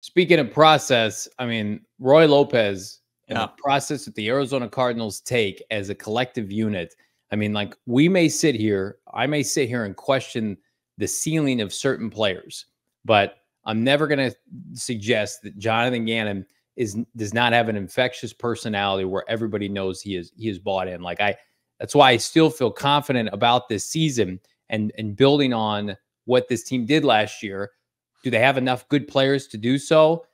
Speaking of process, I mean, Roy Lopez and the Yeah. process that the Arizona Cardinals take as a collective unit. I mean, like I may sit here and question the ceiling of certain players, but I'm never going to suggest that Jonathan Gannon does not have an infectious personality where everybody knows he is bought in. That's why I still feel confident about this season and building on what this team did last year. Do they have enough good players to do so?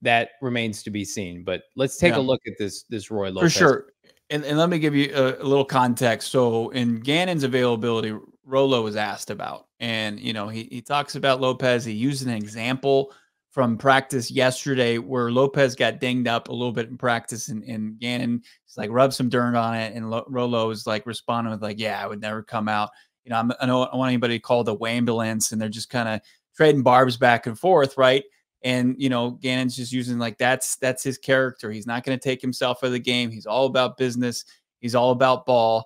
That remains to be seen. But let's take a look at this Roy Lopez. For sure. And let me give you a little context. So in Gannon's availability, Rolo was asked about. And, you know, he talks about Lopez. He used an example from practice yesterday where Lopez got dinged up a little bit in practice, and Gannon just like rubbed some dirt on it. And Rolo was like responding with like, yeah, I would never come out. You know, I don't want anybody called a wambulance, and they're just kind of trading barbs back and forth, right? And, you know, Gannon's just using like that's his character. He's not going to take himself out of the game. He's all about business. He's all about ball.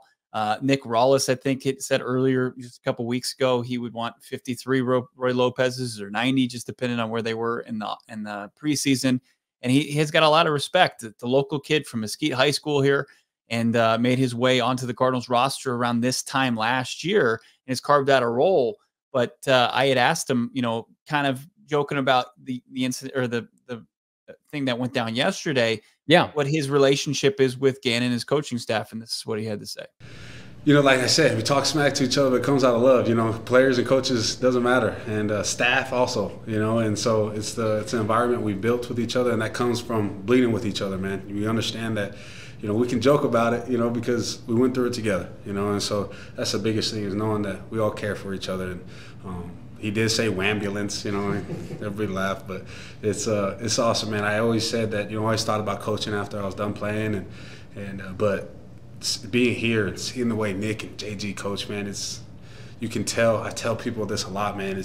Nick Rawlis, I think it said earlier, just a couple weeks ago, he would want 53 Roy Lopez's or 90, just depending on where they were in the preseason. And he has got a lot of respect. The local kid from Mesquite High School here, and made his way onto the Cardinals roster around this time last year and has carved out a role. But I had asked him, you know, kind of joking about the incident or the thing that went down yesterday. Yeah. What his relationship is with Gannon and his coaching staff. And this is what he had to say. You know, like I said, we talk smack to each other, but it comes out of love. You know, players and coaches, doesn't matter. And staff also, you know, and so it's an environment we built with each other, and that comes from bleeding with each other, man. We understand that, you know, we can joke about it, you know, because we went through it together, you know, and so that's the biggest thing, is knowing that we all care for each other. And he did say wambulance, you know, everybody laughed, but it's awesome, man. I always said that, you know, I always thought about coaching after I was done playing, but being here and seeing the way Nick and JG coach, man, you can tell. I tell people this a lot, man.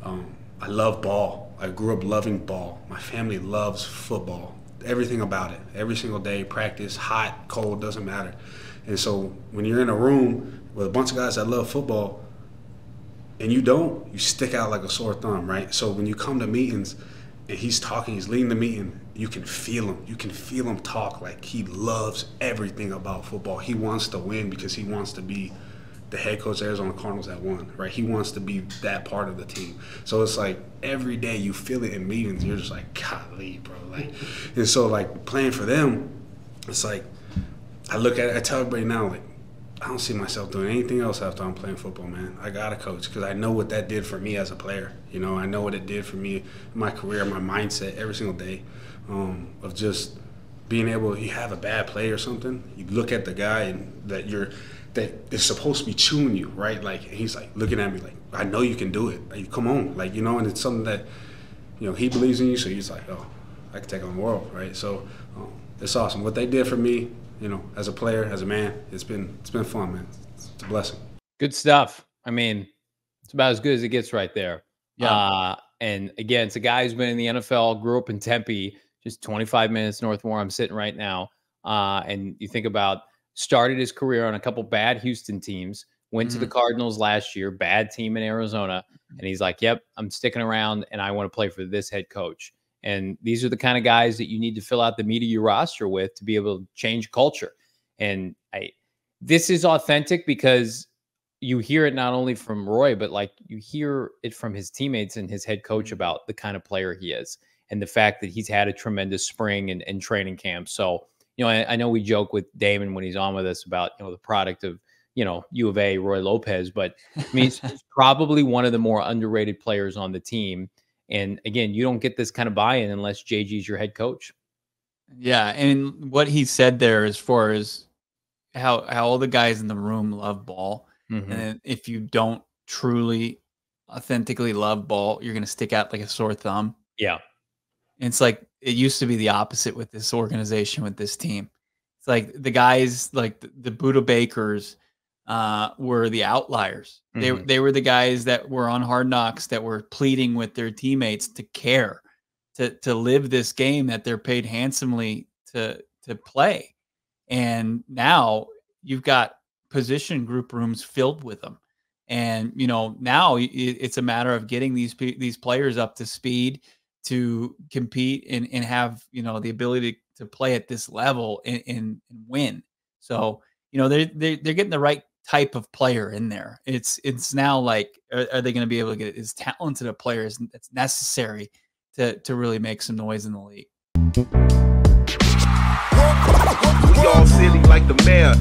I love ball. I grew up loving ball. My family loves football. Everything about it. Every single day, practice, hot, cold, doesn't matter. And so when you're in a room with a bunch of guys that love football, and you stick out like a sore thumb, right? So when you come to meetings and he's talking, he's leading the meeting, you can feel him. You can feel him talk like he loves everything about football. He wants to win because he wants to be the head coach of Arizona Cardinals that won, right? He wants to be that part of the team. So it's like every day you feel it in meetings. You're just like, golly, bro. And so like playing for them, it's like I look at it, I tell everybody now, like, I don't see myself doing anything else after I'm playing football, man. I got to coach because I know what that did for me as a player. You know, I know what it did for me in my career, my mindset every single day, of just being able, you have a bad play or something, you look at the guy and that is supposed to be chewing you, right? Like, he's like looking at me like, I know you can do it. Like, come on. Like, you know, and it's something that, you know, he believes in you. So he's like, oh, I can take on the world, right? So it's awesome. What they did for me, you know, as a player, as a man, it's been fun, man. It's a blessing. Good stuff. I mean, it's about as good as it gets right there. Yeah. And again, it's a guy who's been in the NFL, grew up in Tempe, just 25 minutes north of where I'm sitting right now. And you think about, started his career on a couple bad Houston teams, went to the Cardinals last year, bad team in Arizona. And he's like, yep, I'm sticking around and I want to play for this head coach. And these are the kind of guys that you need to fill out the meat of your roster with to be able to change culture. And this is authentic because you hear it not only from Roy, but like you hear it from his teammates and his head coach about the kind of player he is and the fact that he's had a tremendous spring and training camp. So, you know, I know we joke with Damon when he's on with us about, you know, the product of, you know, U of A, Roy Lopez, but I mean, he's probably one of the more underrated players on the team. And again, you don't get this kind of buy-in unless JG's your head coach. Yeah. And what he said there as far as how all the guys in the room love ball. And if you don't truly authentically love ball, you're going to stick out like a sore thumb. Yeah. And it's like, it used to be the opposite with this organization, with this team. It's like the guys, like the Buda Bakers, were the outliers. They were the guys that were on Hard Knocks, that were pleading with their teammates to care, to live this game that they're paid handsomely to play. And now you've got position group rooms filled with them. And, you know, now it's a matter of getting these players up to speed, to compete and have, you know, the ability to play at this level and win. So, you know, they're getting the right type of player in there. It's now like, are they going to be able to get as talented a player as that's necessary to really make some noise in the league? We all silly like the mayor.